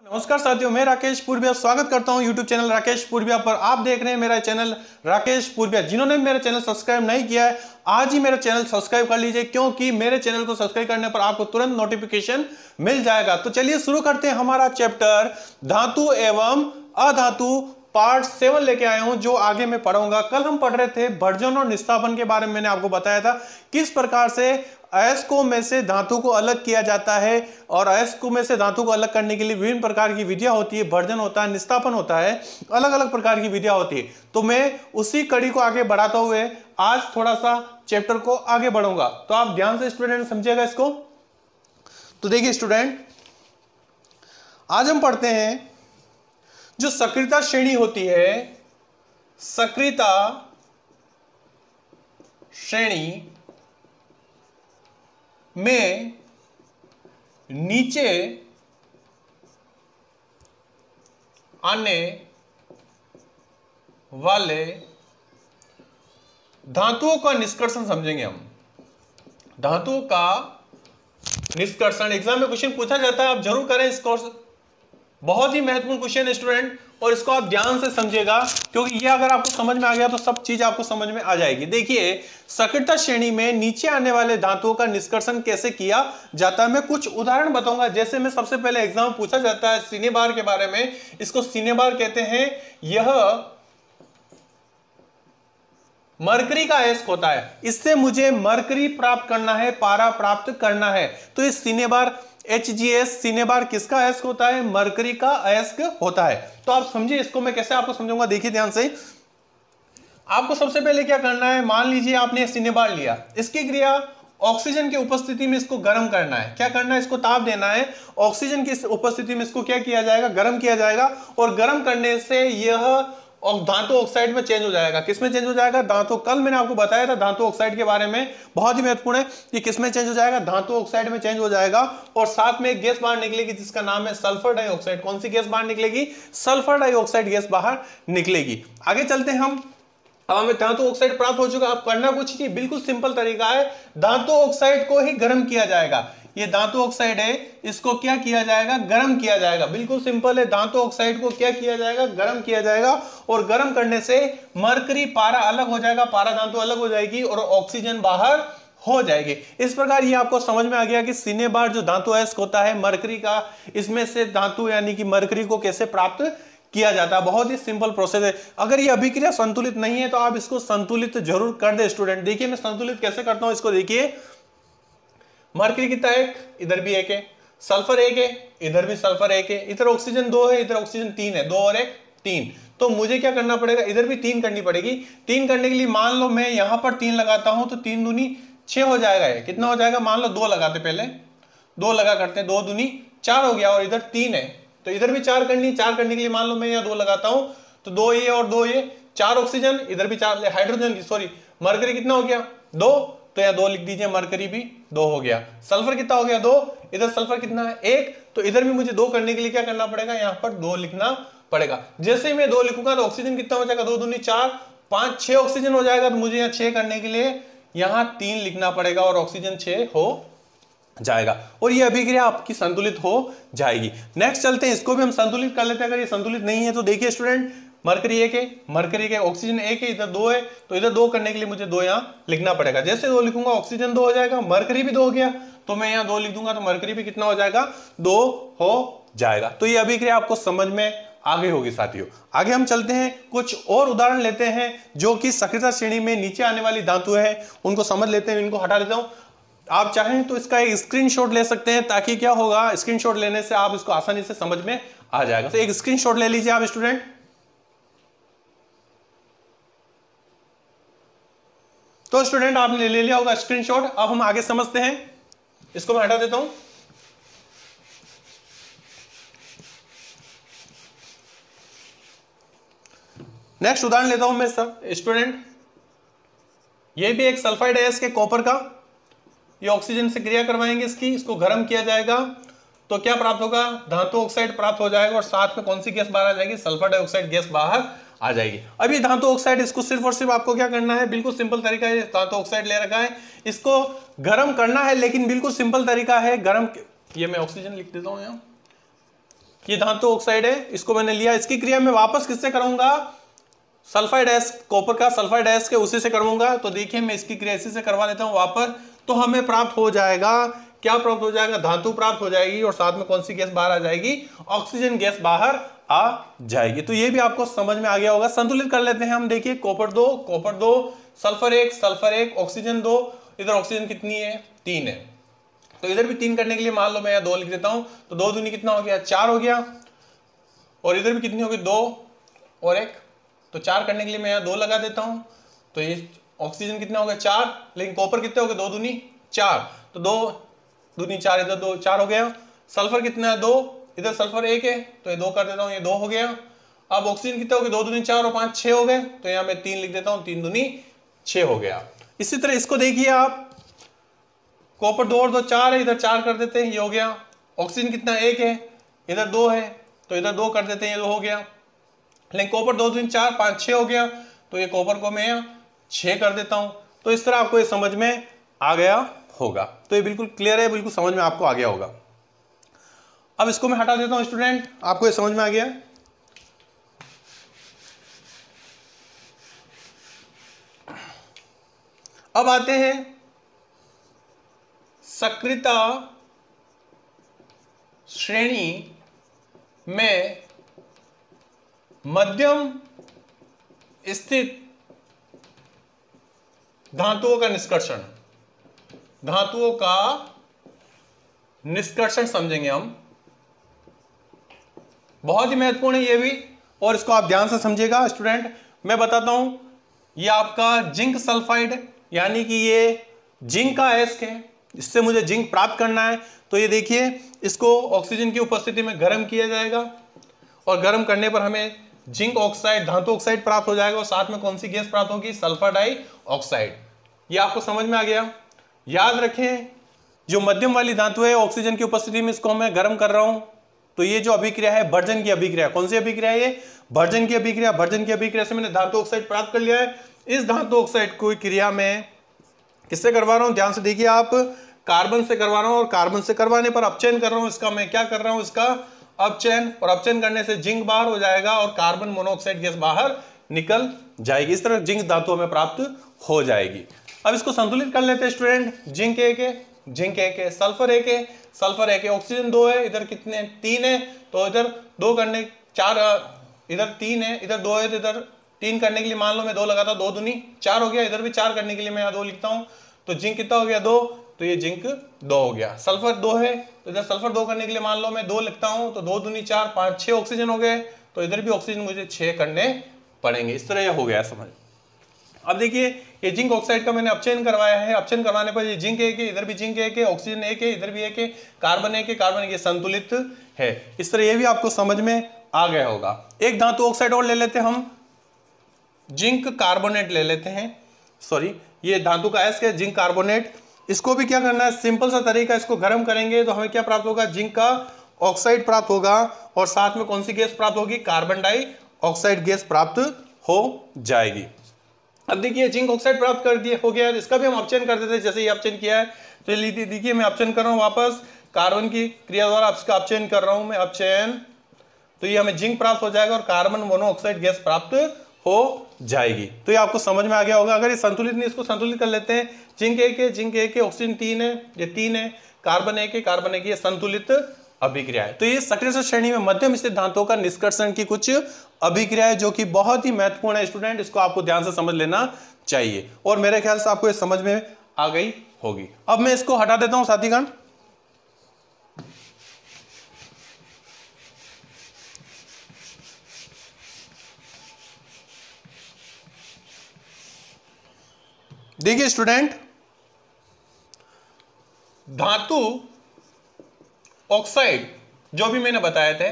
नमस्कार साथियों, मैं राकेश पूर्विया स्वागत करता हूं YouTube चैनल राकेश पूर्विया पर। आप देख रहे हैं मेरा चैनल राकेश पूर्विया। जिन्होंने मेरा चैनल सब्सक्राइब नहीं किया है, आज ही मेरा चैनल सब्सक्राइब कर लीजिए, क्योंकि मेरे चैनल को सब्सक्राइब करने पर आपको तुरंत नोटिफिकेशन मिल जाएगा। तो चलिए शुरू करते हैं हमारा चैप्टर धातु एवं अधातु पार्ट 7 लेके आया हूं, जो आगे मैं पढ़ाऊंगा। कल हम पढ़ रहे थे भर्जन और निस्तापन के बारे में। मैंने आपको बताया था किस प्रकार से अयस्कों में से धातु को अलग किया जाता है, और अयस्कों में से धातु को अलग करने के लिए विभिन्न प्रकार की विधियां होती है। भर्जन होता है, निस्तापन होता है, अलग अलग प्रकार की विधियां होती है। तो मैं उसी कड़ी को आगे बढ़ाते हुए आज थोड़ा सा चैप्टर को आगे बढ़ूंगा। तो आप ध्यान से स्टूडेंट समझिएगा इसको। तो देखिए स्टूडेंट, आज हम पढ़ते हैं जो सक्रियता श्रेणी होती है, सक्रियता श्रेणी में नीचे आने वाले धातुओं का निष्कर्षण समझेंगे हम। धातुओं का निष्कर्षण एग्जाम में क्वेश्चन पूछा जाता है, आप जरूर करें इस कोर्स। बहुत ही महत्वपूर्ण क्वेश्चन है स्टूडेंट, और इसको आप ध्यान से समझिएगा, क्योंकि ये अगर आपको समझ में आ गया तो सब चीज आपको समझ में आ जाएगी। देखिए, सक्रियता श्रेणी में नीचे आने वाले धातुओं का निष्कर्षण कैसे किया जाता है, मैं कुछ उदाहरण बताऊंगा। जैसे मैं सबसे पहले एग्जाम पूछा जाता है सिनेबार के बारे में, इसको सिनेबार कहते हैं। यह मरकरी का अयस्क होता है, इससे मुझे मरकरी प्राप्त करना है, पारा प्राप्त करना है। तो इस सिनेबार HGS सिनेबार किसका अयस्क होता है? मरकरी का अयस्क होता है। तो आप समझिए इसको, मैं कैसे आपको समझाऊंगा। देखिए ध्यान से, आपको सबसे पहले क्या करना है, मान लीजिए आपने सिनेबार लिया, इसकी क्रिया ऑक्सीजन की उपस्थिति में इसको गर्म करना है। क्या करना है? इसको ताप देना है। ऑक्सीजन की उपस्थिति में इसको क्या किया जाएगा? गर्म किया जाएगा, और गर्म करने से यह और धातु ऑक्साइड में चेंज हो जाएगा। किसमें चेंज हो जाएगा? धातु, कल मैंने आपको बताया था धातु ऑक्साइड के बारे में, बहुत ही महत्वपूर्ण है कि किसमें चेंज हो जाएगा? धातु ऑक्साइड में चेंज हो जाएगा। और साथ में एक गैस बाहर निकलेगी जिसका नाम है सल्फर डाइऑक्साइड। कौन सी गैस बाहर निकलेगी? सल्फर डाइऑक्साइड गैस बाहर निकलेगी। आगे चलते हैं हम। अब हमें धातु ऑक्साइड प्राप्त हो चुका। अब करना कुछ नहीं, बिल्कुल सिंपल तरीका है। धातु ऑक्साइड को ही गर्म किया जाएगा। ये धातु ऑक्साइड है, इसको क्या किया जाएगा? गर्म किया जाएगा। बिल्कुल सिंपल है, धातु ऑक्साइड को क्या किया जाएगा? गर्म किया जाएगा। और गर्म करने से मरकरी पारा अलग हो जाएगा, पारा धातु अलग हो जाएगी, और ऑक्सीजन बाहर हो जाएगी। इस प्रकार ये आपको समझ में आ गया कि सिनेबार जो धातु अयस्क होता है मरकरी का, इसमें से धातु यानी कि मरकरी को कैसे प्राप्त किया जाता है। बहुत ही सिंपल प्रोसेस है। अगर ये अभिक्रिया संतुलित नहीं है तो आप इसको संतुलित जरूर कर दे स्टूडेंट। देखिए मैं संतुलित कैसे करता हूं, इसको देखिए। मरकरी कितना? एक, इधर भी एक है। सल्फर एक है, इधर भी सल्फर एक है। इधर ऑक्सीजन 2 है, इधर ऑक्सीजन 3 है। 2 और 1 3। तो मुझे क्या करना पड़ेगा? इधर भी 3 करनी पड़ेगी। 3 करने के लिए मान लो मैं यहां पर 3 लगाता हूं, तो 3 दूनी 6 हो जाएगा। ये कितना हो जाएगा? मान लो 2 लगाते, पहले 2 लगा करते हैं, 2 दूनी 4 हो गया, और इधर 3 है, तो इधर भी 4 करनी। 4 करने के लिए मान लो मैं यहाँ 2 लगाता हूं, तो 2 ये और 2 ये, 4 ऑक्सीजन, इधर भी 4 हाइड्रोजन, सॉरी मरकरी कितना हो गया? 2, तो यहाँ 2 लिख दीजिए, मरकरी भी 2 हो गया। सल्फर कितना हो गया? 2। इधर सल्फर कितना है? 1। तो इधर भी मुझे 2 करने के लिए क्या करना पड़ेगा? यहाँ पर 2 लिखना पड़ेगा। जैसे ही मैं 2 लिखूंगा तो ऑक्सीजन कितना हो जाएगा? 2 दूनी 4, 5 6 ऑक्सीजन हो जाएगा। तो मुझे यहाँ 6 करने के लिए यहाँ 3 लिखना पड़ेगा, और ऑक्सीजन 6 हो जाएगा, और ये अभिक्रिया आपकी संतुलित हो जाएगी। नेक्स्ट चलते हैं, इसको भी हम संतुलित कर लेते हैं। अगर ये संतुलित नहीं है तो देखिए स्टूडेंट, मरकरी 1 है, मरकरी के ऑक्सीजन 1 है, इधर 2 है, तो इधर 2 करने के लिए मुझे 2 यहाँ लिखना पड़ेगा। जैसे 2 लिखूंगा ऑक्सीजन 2 हो जाएगा, मरकरी भी 2 हो गया, तो मैं यहाँ 2 लिख दूंगा, तो मरकरी भी कितना हो जाएगा? 2 हो जाएगा। तो ये अभिक्रिया आपको समझ में आगे होगी साथियों। आगे हम चलते हैं, कुछ और उदाहरण लेते हैं जो कि सक्रियता श्रेणी में नीचे आने वाली धातु है, उनको समझ लेते हैं। इनको हटा देता हूं। आप चाहें तो इसका एक स्क्रीनशॉट ले सकते हैं, ताकि क्या होगा, स्क्रीनशॉट लेने से आप इसको आसानी से समझ में आ जाएगा। तो एक स्क्रीनशॉट ले लीजिए आप स्टूडेंट। तो स्टूडेंट आपने ले लिया होगा स्क्रीनशॉट। अब हम आगे समझते हैं, इसको मैं हटा देता हूं। नेक्स्ट उदाहरण लेता हूं मैं सब स्टूडेंट। ये भी एक सल्फाइड अयस्क है कॉपर का। ये ऑक्सीजन से क्रिया करवाएंगे इसकी, इसको गर्म किया जाएगा, तो क्या प्राप्त होगा? धातु ऑक्साइड प्राप्त हो जाएगा, और साथ में कौन सी गैस बाहर आ जाएगी? सल्फर डाइऑक्साइड गैस बाहर आ जाएगी। अब ये धातु ऑक्साइड, इसको सिर्फ और सिर्फ आपको क्या करना है? बिल्कुल सिंपल तरीका है। धातु ऑक्साइड ले रखा है, इसको गर्म करना है, लेकिन बिल्कुल सिंपल तरीका है। गर्म, ये मैं ऑक्सीजन लिख देता हूं यहाँ। ये धातु ऑक्साइड है, इसको मैंने लिया, इसकी क्रिया मैं वापस किससे करूंगा, सल्फाइड एस, कॉपर का सल्फाइड एस के उसी से करूंगा। तो देखिए मैं इसकी क्रिया इसी से करवा देता हूं वापस, तो हमें प्राप्त हो जाएगा, क्या प्राप्त हो जाएगा, धातु प्राप्त हो जाएगी और साथ में कौन सी गैस बाहर आ जाएगी, ऑक्सीजन गैस बाहर आ जाएगी। तो ये भी आपको समझ में आ गया होगा। संतुलित कर लेते हैं हम, देखिए कॉपर 2, सल्फर 1, ऑक्सीजन 2, इधर ऑक्सीजन कितनी है, 3 है, तो इधर भी 3 करने के लिए मान लो मैं 2 लिख देता हूं, तो 2 दूनी कितना हो गया, 4 हो गया, और इधर भी कितनी होगी, 2 और 1, तो 4 करने के लिए मैं यहाँ 2 लगा देता हूं, तो ये ऑक्सीजन कितना हो गया, 4, लेकिन कॉपर कितने हो गए, 2 दूनी 4, तो 2 दूनी 4, इधर 2 4 हो गया। सल्फर कितना है, 2, इधर सल्फर 1 है, तो ये 2 कर देता हूँ, ये 2 हो गया। अब ऑक्सीजन कितना हो गया, 2 दूनी 4 और 5 6 हो गए, तो यहाँ मैं 3 लिख देता हूँ, 3 दूनी 6 हो गया। इसी तरह इसको देखिए आप, कॉपर 2 और 2 4 है, इधर 4 कर देते हैं, ये हो गया। ऑक्सीजन कितना 1 है, इधर 2 है, तो इधर 2 कर देते हैं, ये 2 हो गया। लेकिन कॉपर 2 दूनी 4 5 6 हो गया, तो ये कॉपर को मैं 6 कर देता हूं। तो इस तरह आपको ये समझ में आ गया होगा। तो ये बिल्कुल क्लियर है, बिल्कुल समझ में आपको आ गया होगा। अब इसको मैं हटा देता हूं स्टूडेंट, आपको ये समझ में आ गया। अब आते हैं सक्रियता श्रेणी में मध्यम स्थित धातुओं का निष्कर्षण, धातुओं का निष्कर्षण समझेंगे हम, बहुत ही महत्वपूर्ण है ये भी, और इसको आप ध्यान से समझिएगा स्टूडेंट। मैं बताता हूं, ये आपका जिंक सल्फाइड, यानी कि ये जिंक का अयस्क है, इससे मुझे जिंक प्राप्त करना है। तो ये देखिए, इसको ऑक्सीजन की उपस्थिति में गर्म किया जाएगा, और गर्म करने पर हमें जिंक ऑक्साइड, धातु ऑक्साइड प्राप्त हो जाएगा, और साथ में कौन सी गैस प्राप्त होगी, सल्फर डाइऑक्साइड। ये आपको समझ में आ गया। याद रखें, जो मध्यम वाली धातु है, ऑक्सीजन की उपस्थिति में इसको मैं गर्म कर रहा हूं, तो ये जो अभिक्रिया है भर्जन की अभिक्रिया, कौन सी अभिक्रिया है ये, भर्जन की अभिक्रिया। भर्जन की अभिक्रिया से मैंने धातु ऑक्साइड प्राप्त कर लिया है। इस धातु ऑक्साइड को क्रिया में किससे करवा रहा हूं, ध्यान से देखिए आप, कार्बन से करवा रहा हूं, और कार्बन से करवाने पर अपचयन कर रहा हूं। इसका मैं क्या कर रहा हूं, इसका अपचयन, और अपचयन करने से जिंक बाहर हो जाएगा और कार्बन मोनोऑक्साइड गैस बाहर निकल जाएगी। इस तरह जिंक धातु हमें प्राप्त हो जाएगी। अब इसको संतुलित कर लेते हैं स्टूडेंट। जिंक 1 है, जिंक 1 है, सल्फर 1 है, सल्फर 1 है, ऑक्सीजन 2 है, इधर कितने 3 है, तो इधर 2 करने 4, इधर 3 है, इधर 2 है, तो इधर 3 करने के लिए मान लो मैं 2 लगाता, 2 दूनी 4 हो गया। इधर भी 4 करने के लिए मैं यहाँ 2 लिखता हूँ, तो जिंक कितना हो गया, 2, तो ये जिंक 2 हो गया। सल्फर 2 है, तो इधर सल्फर 2 करने के लिए मान लो मैं 2 लिखता हूँ, तो 2 दूनी 4 5 6 ऑक्सीजन हो गए, तो इधर भी ऑक्सीजन मुझे 6 करने पड़ेंगे। इस तरह यह हो गया समझ। अब देखिए, ये जिंक ऑक्साइड का मैंने अपचयन करवाया है, अपचयन करवाने पर ये जिंक 1 है, इधर भी जिंक 1 है, ऑक्सीजन 1 है, इधर भी 1 है, कार्बन 1 है, कार्बन 1 संतुलित है। इस तरह ये भी आपको समझ में आ गया होगा। एक धातु ऑक्साइड और ले लेते हैं हम, जिंक कार्बोनेट ले लेते हैं, सॉरी ये धातु का अयस्क है जिंक कार्बोनेट। इसको भी क्या करना है, सिंपल सा तरीका, इसको गर्म करेंगे तो हमें क्या प्राप्त होगा, जिंक का ऑक्साइड प्राप्त होगा, और साथ में कौन सी गैस प्राप्त होगी, कार्बन डाइऑक्साइड गैस प्राप्त हो जाएगी। अब देखिए, जिंक ऑक्साइड प्राप्त कर दिया हो गया, इसका भी हम अपचयन कर देते हैं, जैसे ये अपचयन किया है, तो देखिए मैं अपचयन कर रहा हूँ वापस, कार्बन की क्रिया द्वारा इसका अपचयन कर रहा हूं मैं, अपचयन, तो ये हमें जिंक प्राप्त हो जाएगा और कार्बन मोनोऑक्साइड गैस प्राप्त हो जाएगी। तो ये आपको समझ में आ गया होगा। अगर ये संतुलित नहीं, इसको संतुलित कर लेते हैं, जिंक 1 है, जिंक 1 है, ऑक्सीजन 3 है, ये 3 है, कार्बन 1 है, कार्बन 1 है, ये संतुलित अभिक्रिया है। तो ये सक्रिय श्रेणी में मध्यम स्थित धातुओं का निष्कर्षण की कुछ अभिक्रिया है, जो कि बहुत ही महत्वपूर्ण है स्टूडेंट, इसको आपको ध्यान से समझ लेना चाहिए, और मेरे ख्याल से आपको ये समझ में आ गई होगी। अब मैं इसको हटा देता हूं साथीगण। देखिए स्टूडेंट, धातु ऑक्साइड जो भी मैंने बताए थे,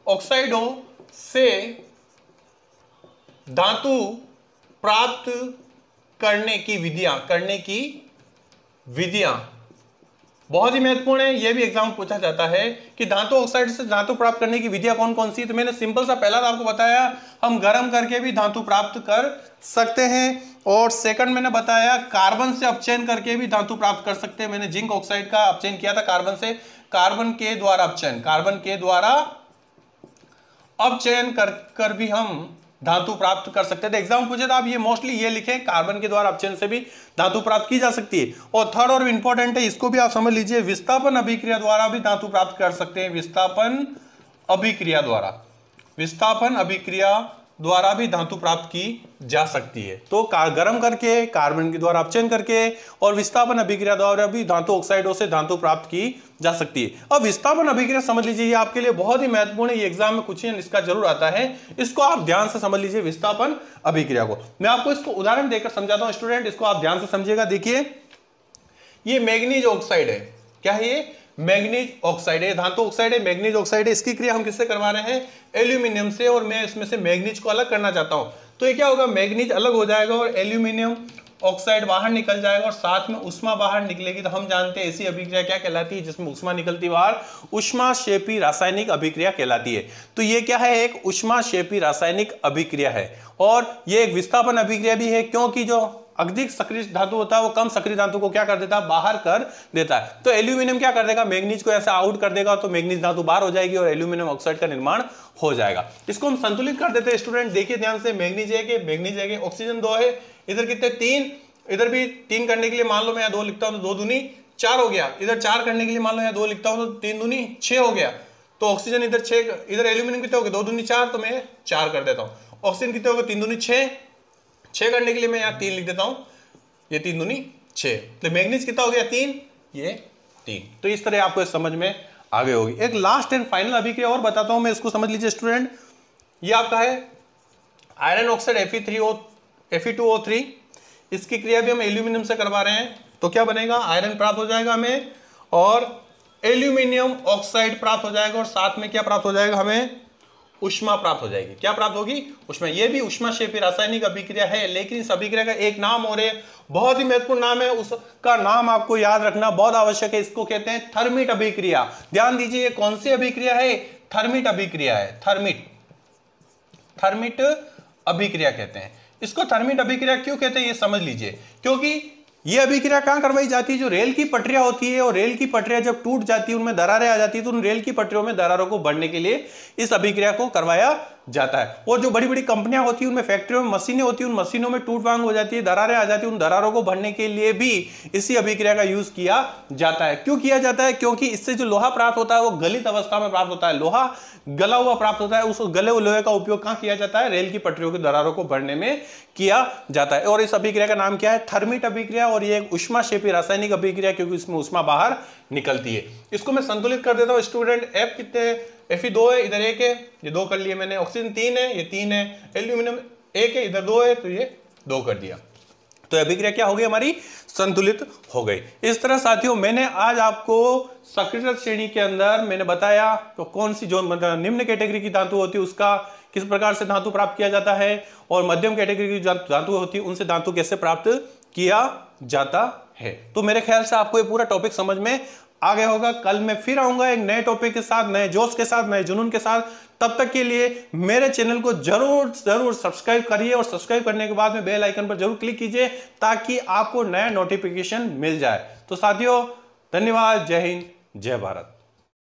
ऑक्साइडों से धातु प्राप्त करने की विधियां बहुत ही महत्वपूर्ण है। यह भी एग्जाम पूछा जाता है कि धातु ऑक्साइड से धातु प्राप्त करने की विधियां कौन कौन सी। तो मैंने सिंपल सा पहला आपको बताया, हम गर्म करके भी धातु प्राप्त कर सकते हैं, और सेकंड मैंने बताया कार्बन से अपचयन करके भी धातु प्राप्त कर सकते हैं। मैंने जिंक ऑक्साइड का अपचयन किया था कार्बन से, कार्बन के द्वारा अपचयन, कार्बन के द्वारा अपचयन कर भी हम धातु प्राप्त कर सकते थे। एग्जाम पूछे तो आप ये मोस्टली ये लिखें, कार्बन के द्वारा अपचयन से भी धातु प्राप्त की जा सकती है। और थर्ड और इंपॉर्टेंट है, इसको भी आप समझ लीजिए, विस्थापन अभिक्रिया द्वारा भी धातु प्राप्त कर सकते हैं। विस्थापन अभिक्रिया द्वारा, विस्थापन अभिक्रिया द्वारा भी धातु प्राप्त की जा सकती है। तो गर्म करके, कार्बन के द्वारा अपचयन करके और विस्थापन अभिक्रिया द्वारा भी धातु ऑक्साइडों से धातु प्राप्त की जा सकती है। अब विस्थापन अभिक्रिया समझ लीजिए, ये आपके लिए बहुत ही महत्वपूर्ण है, ये एग्जाम में कुछ इसका जरूर आता है, इसको आप ध्यान से समझ लीजिए। विस्थापन अभिक्रिया को मैं आपको इसको उदाहरण देकर समझाता हूं स्टूडेंट, इसको आप ध्यान से समझिएगा। देखिए ये मैग्नीज ऑक्साइड है, क्या है ये? मैग्नीज ऑक्साइड है, धातु ऑक्साइड है, मैग्नीज ऑक्साइड है। इसकी क्रिया हम किससे करवा रहे हैं? एल्यूमिनियम से, और मैं इसमें से मैग्नीज को अलग करना चाहता हूं। तो ये क्या होगा, मैग्नीज अलग हो जाएगा और एल्यूमिनियम ऑक्साइड बाहर निकल जाएगा और साथ में उष्मा बाहर निकलेगी। तो हम जानते हैं ऐसी अभिक्रिया क्या कहलाती है जिसमें उष्मा निकलती बाहर? उष्माक्षेपी रासायनिक अभिक्रिया कहलाती है। तो ये क्या है? एक उष्माक्षेपी रासायनिक अभिक्रिया है और ये एक विस्थापन अभिक्रिया भी है, क्योंकि जो अधिक सक्रिय धातु होता है वो कम सक्रिय धातु को क्या कर देता है? बाहर कर देता है। तो एल्यूमिनियम क्या कर देगा? मैग्नीज को ऐसे आउट कर देगा, तो मैग्नीज धातु बाहर हो जाएगी और एल्यूमिनियम ऑक्साइड का निर्माण हो जाएगा। इसको हम संतुलित कर देते हैं स्टूडेंट। देखिए ध्यान से, मैग्नीज है, मैग्नीज है, ऑक्सीजन 2 है, इधर कितने? 3, इधर भी 3 करने के लिए मान लो मैं यहाँ 2 लिखता हूँ तो 2 दूनी 4 हो गया। इधर 4 करने के लिए मान लो यहाँ 2 लिखता हूँ तो 3 दूनी 6 हो गया। तो ऑक्सीजन इधर 6, इधर एल्यूमिनियम कितने हो गए? 2 दूनी 4, तो मैं 4 कर देता हूँ। ऑक्सीजन कितने हो गए? 3 दूनी 6, 6 करने के लिए मैं यहाँ 3 लिख देता हूँ, ये 3 दूनी 6। तो मैग्नीज कितना हो गया? 3, ये 3। तो इस तरह आपको समझ में आगे होगी। एक लास्ट एंड फाइनल अभिक्रिया और बताता हूं मैं, इसको समझ लीजिए स्टूडेंट। ये आपका है आयरन ऑक्साइड Fe2O3, इसकी क्रिया भी हम एल्यूमिनियम से करवा रहे हैं। तो क्या बनेगा? आयरन प्राप्त हो जाएगा हमें और एल्यूमिनियम ऑक्साइड प्राप्त हो जाएगा और साथ में क्या प्राप्त हो जाएगा? हमें उष्मा प्राप्त हो जाएगी। क्या प्राप्त होगी? उष्मा। ये भी उष्माक्षेपी रासायनिक अभिक्रिया है, लेकिन इस अभिक्रिया का एक नाम और है, बहुत ही महत्वपूर्ण नाम है, उसका नाम आपको याद रखना बहुत आवश्यक है। इसको कहते हैं थर्मिट अभिक्रिया। ध्यान दीजिए, ये कौन सी अभिक्रिया है? थर्मिट अभिक्रिया है। थर्मिट अभिक्रिया कहते हैं इसको। थर्मिट अभिक्रिया क्यों कहते हैं ये समझ लीजिए, क्योंकि ये अभिक्रिया कहां करवाई जाती है? जो रेल की पटरियां होती है, और रेल की पटरियां जब टूट जाती है, उनमें दरारें आ जाती है, तो उन रेल की पटरियों में दरारों को भरने के लिए इस अभिक्रिया को करवाया जाता है। और जो बड़ी बड़ी कंपनियां होती है, उनमें फैक्ट्रियों में मशीनें होती है, उन मशीनों में टूट वांग हो जाती है, दरारें आ जाती है, उन दरारों को भरने के लिए भी इसी अभिक्रिया का यूज किया जाता है। क्यों किया जाता है? क्योंकि इससे जो लोहा प्राप्त होता है वो गलित अवस्था में प्राप्त होता है, लोहा गला हुआ प्राप्त होता है। उस गले हुए लोहे का उपयोग कहां किया जाता है? रेल की पटरियों की दरारों को भरने में किया जाता है। और इस अभिक्रिया का नाम क्या है? थर्मिट अभिक्रिया। और ये एक उष्माक्षेपी रासायनिक अभिक्रिया, क्योंकि इसमें उष्मा बाहर निकलती है। इसको मैं संतुलित कर देता हूं स्टूडेंट। F कितने? Fe2 है, इधर 1 है, ये 2 कर लिए मैंने। ऑक्सीजन 3 है, ये 3 है। एल्यूमिनियम 1 है, इधर 2 है, तो ये 2 कर दिया। तो अभिक्रिया क्या हो गई? हमारी संतुलित हो गई। इस तरह साथियों, मैंने आज आपको सक्रिय श्रेणी के अंदर मैंने बताया तो कौन सी जो निम्न कैटेगरी की धातु होती है उसका किस प्रकार से धातु प्राप्त किया जाता है, और मध्यम कैटेगरी की धातु होती है उनसे धातु कैसे प्राप्त किया जाता है। तो मेरे ख्याल से आपको ये पूरा टॉपिक समझ में आ गया होगा। कल मैं फिर आऊंगा एक नए टॉपिक के साथ, नए जोश के साथ, नए जुनून के साथ। तब तक के लिए मेरे चैनल को जरूर सब्सक्राइब करिए, और सब्सक्राइब करने के बाद में बेल आइकन पर जरूर क्लिक कीजिए ताकि आपको नया नोटिफिकेशन मिल जाए। तो साथियों, धन्यवाद। जय हिंद, जय भारत।